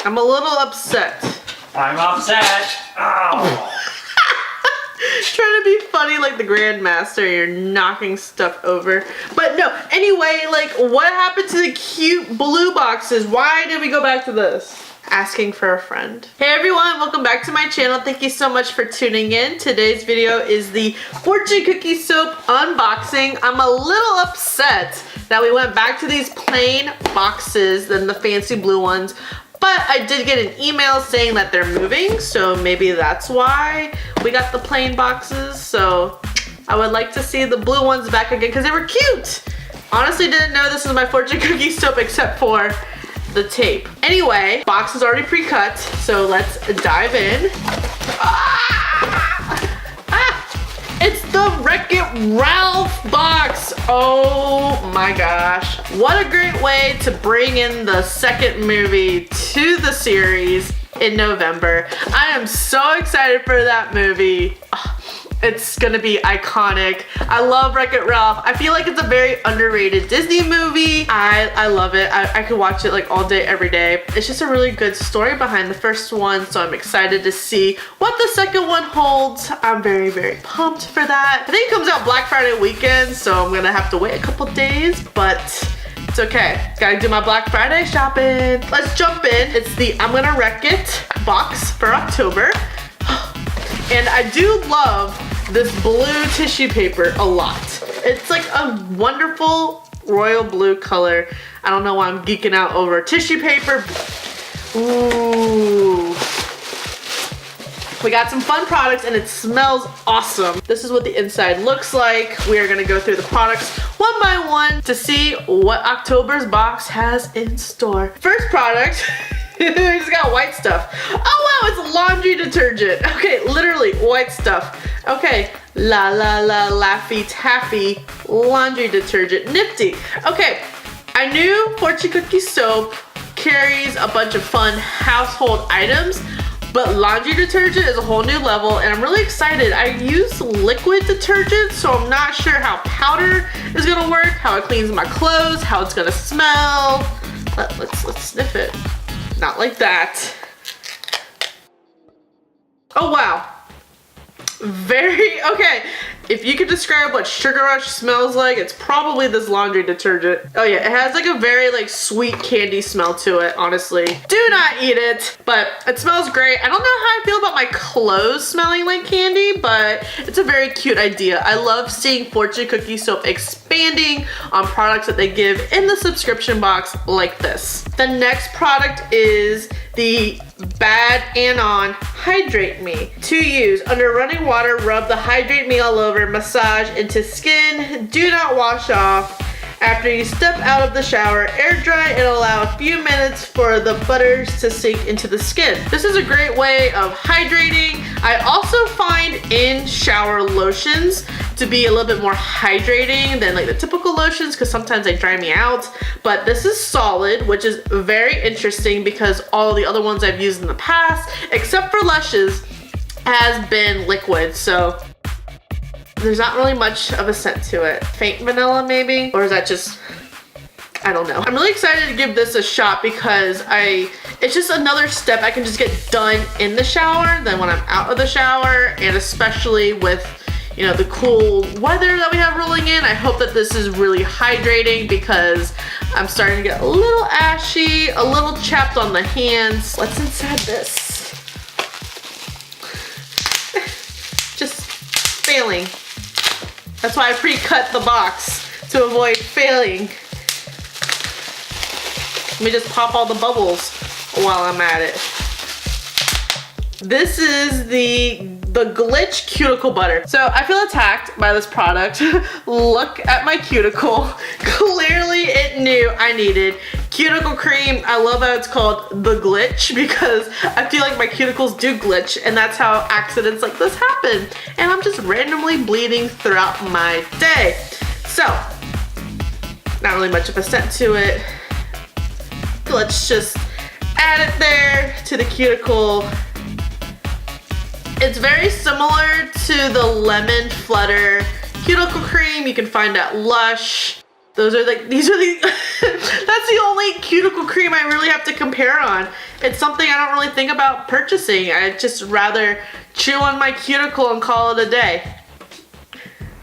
I'm a little upset. I'm upset. Oh. Trying to be funny like the Grandmaster, you're knocking stuff over. But no, anyway, like what happened to the cute blue boxes? Why did we go back to this? Asking for a friend. Hey everyone, welcome back to my channel. Thank you so much for tuning in. Today's video is the Fortune Cookie Soap unboxing. I'm a little upset that we went back to these plain boxes than the fancy blue ones. But I did get an email saying that they're moving, so maybe that's why we got the plain boxes. So I would like to see the blue ones back again because they were cute. Honestly, didn't know this is my Fortune Cookie Soap except for the tape. Anyway, box is already pre-cut, so let's dive in. It's the Wreck-It Ralph box. Oh my gosh. What a great way to bring in the second movie to the series in November. I am so excited for that movie. It's gonna be iconic. I love Wreck-It Ralph. I feel like it's a very underrated Disney movie. I love it. I could watch it like all day, every day. It's just a really good story behind the first one, so I'm excited to see what the second one holds. I'm very, very pumped for that. I think it comes out Black Friday weekend, so I'm gonna have to wait a couple days, but it's okay. Gotta do my Black Friday shopping. Let's jump in. It's the I'm Gonna Wreck It box for October. And I do love this blue tissue paper a lot. It's like a wonderful royal blue color. I don't know why I'm geeking out over tissue paper. Ooh. We got some fun products and it smells awesome. This is what the inside looks like. We are gonna go through the products one by one to see what October's box has in store. First product. We just got white stuff. Oh wow, it's laundry detergent. Okay, literally white stuff. Okay, la la la Laffy Taffy laundry detergent. Nifty. Okay, I knew Fortune Cookie Soap carries a bunch of fun household items, but laundry detergent is a whole new level and I'm really excited. I use liquid detergent, so I'm not sure how powder is gonna work, how it cleans my clothes, how it's gonna smell. Let's sniff it. Not like that. Oh wow. Very, okay. If you could describe what Sugar Rush smells like, it's probably this laundry detergent. Oh yeah, it has like a very like sweet candy smell to it, honestly. Do not eat it, but it smells great. I don't know how I feel about my clothes smelling like candy, but it's a very cute idea. I love seeing Fortune Cookie Soap expanding on products that they give in the subscription box like this. The next product is the Bad Anon Hydrate Me. To use, under running water, rub the Hydrate Me all over, massage into skin, do not wash off. After you step out of the shower, air dry and allow a few minutes for the butters to sink into the skin. This is a great way of hydrating. I also find in shower lotions to be a little bit more hydrating than like the typical lotions because sometimes they dry me out. But this is solid, which is very interesting because all the other ones I've used in the past, except for Lushes, has been liquid. So there's not really much of a scent to it. Faint vanilla maybe? Or is that just, I don't know. I'm really excited to give this a shot because it's just another step I can just get done in the shower than when I'm out of the shower, and especially with, you know, the cool weather that we have rolling in. I hope that this is really hydrating because I'm starting to get a little ashy, a little chapped on the hands. What's inside this? Just failing. That's why I pre-cut the box, to avoid failing. Let me just pop all the bubbles while I'm at it. This is the Glitch Cuticle Butter. So I feel attacked by this product. Look at my cuticle. Clearly it knew I needed cuticle cream. I love how it's called the Glitch because I feel like my cuticles do glitch and that's how accidents like this happen. And I'm just randomly bleeding throughout my day. So, not really much of a scent to it. Let's just add it there to the cuticle. It's very similar to the Lemon Flutter cuticle cream you can find at Lush. Those are like, these are the, that's the only cuticle cream I really have to compare on. it's something I don't really think about purchasing. I'd just rather chew on my cuticle and call it a day.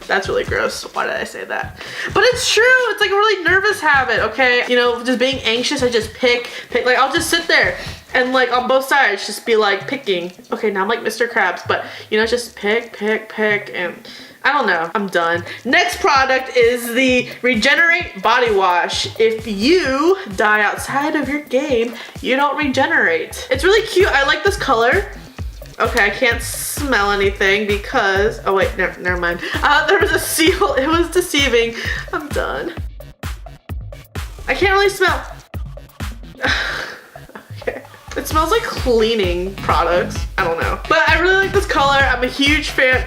That's really gross. Why did I say that? But it's true. It's like a really nervous habit, okay? You know, just being anxious, I just pick. Like, I'll just sit there and like on both sides just be like picking. Okay, now I'm like Mr. Krabs, but you know, just pick, and I don't know. I'm done. Next product is the Regenerate Body Wash. If you die outside of your game, you don't regenerate. It's really cute. I like this color. Okay, I can't smell anything because, oh wait, never mind. There was a seal, it was deceiving. I'm done. I can't really smell. Okay. It smells like cleaning products. I don't know. But I really like this color. I'm a huge fan.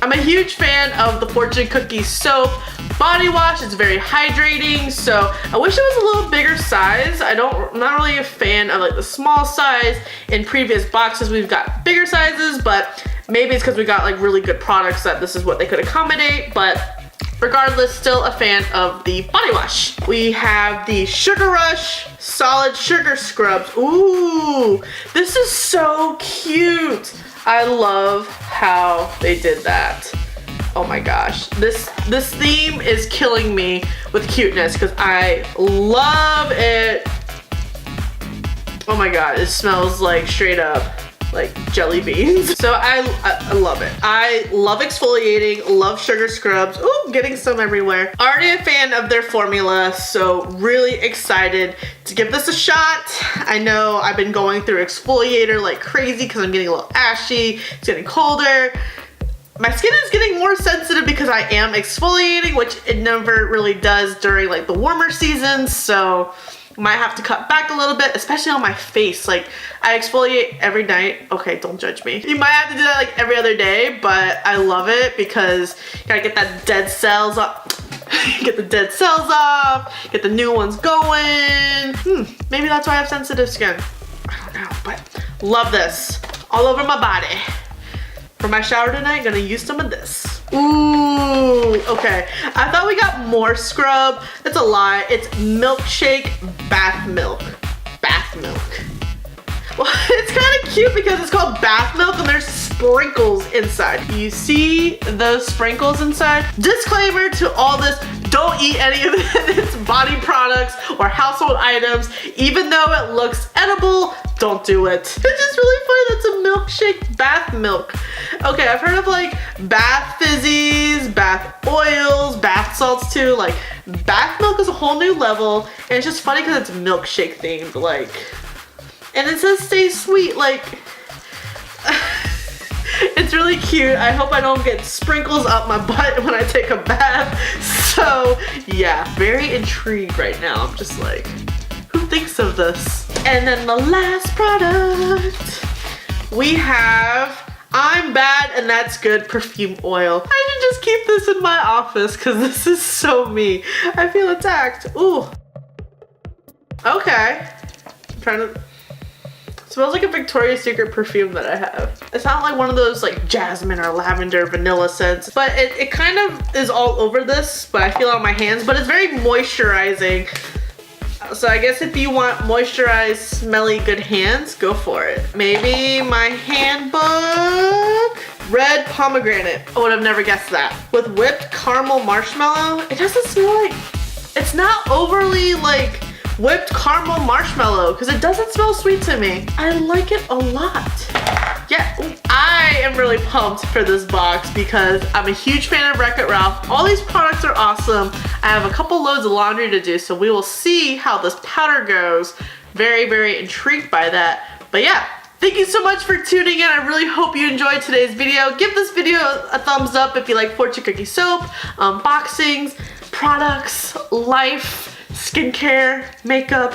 I'm a huge fan of the Fortune Cookie Soap body wash. It's very hydrating, so I wish it was a little bigger size. I'm not really a fan of like the small size. In previous boxes, we've got bigger sizes, but maybe it's because we got like really good products that this is what they could accommodate, but regardless, still a fan of the body wash. We have the Sugar Rush Solid Sugar Scrubs. Ooh, this is so cute. I love how they did that. Oh my gosh, this theme is killing me with cuteness because I love it. Oh my god, it smells like straight up like jelly beans. So I love it. I love exfoliating, love sugar scrubs. Ooh, getting some everywhere. Already a fan of their formula, so really excited to give this a shot. I know I've been going through exfoliator like crazy because I'm getting a little ashy, it's getting colder. My skin is getting more sensitive because I am exfoliating, which it never really does during like the warmer seasons, so might have to cut back a little bit, especially on my face. Like, I exfoliate every night. Okay, don't judge me. You might have to do that like every other day, but I love it because you gotta get that dead cells up. Get the dead cells off, get the new ones going. Maybe that's why I have sensitive skin. I don't know, but love this all over my body. For my shower tonight, gonna use some of this. Ooh, okay. I thought we got more scrub. That's a lie. It's milkshake bath milk. Bath milk. Well, it's kind of cute because it's called bath milk and there's sprinkles inside. You see those sprinkles inside? Disclaimer to all this, don't eat any of it. It's body products or household items. Even though it looks edible, don't do it. It's just really funny that's a milkshake bath milk. Okay, I've heard of like bath fizzies, bath oils, bath salts too. Like, bath milk is a whole new level, and it's just funny because it's milkshake themed, like, and it says stay sweet, like, it's really cute. I hope I don't get sprinkles up my butt when I take a bath. So yeah, very intrigued right now. I'm just like, who thinks of this? And then the last product, we have I'm Bad and That's Good perfume oil. I should just keep this in my office because this is so me. I feel attacked. Ooh. Okay. I'm trying to, it smells like a Victoria's Secret perfume that I have. It's not like one of those like jasmine or lavender vanilla scents, but it kind of is all over this, but I feel it on my hands, but it's very moisturizing. So I guess if you want moisturized, smelly, good hands, go for it. Maybe my handbook. Red pomegranate. I would have never guessed that. With whipped caramel marshmallow. It doesn't smell like, it's not overly like whipped caramel marshmallow because it doesn't smell sweet to me. I like it a lot. Yeah, I am really pumped for this box because I'm a huge fan of Wreck-It Ralph. All these products are awesome. I have a couple loads of laundry to do, so we will see how this powder goes. Very, very intrigued by that. But yeah, thank you so much for tuning in. I really hope you enjoyed today's video. Give this video a thumbs up if you like Fortune Cookie Soap, unboxings, products, life, skincare, makeup,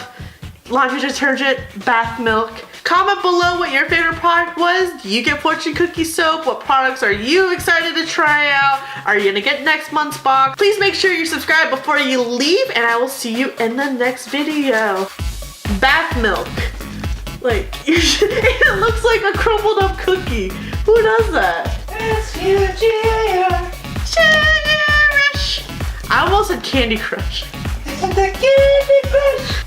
laundry detergent, bath milk. Comment below what your favorite product was. Do you get Fortune Cookie Soap? What products are you excited to try out? Are you gonna get next month's box? Please make sure you subscribe before you leave, and I will see you in the next video. Bath milk. Like, it looks like a crumbled up cookie. Who does that? S-U-G-A-R. Sugarish. I almost said Candy Crush. The Candy Crush.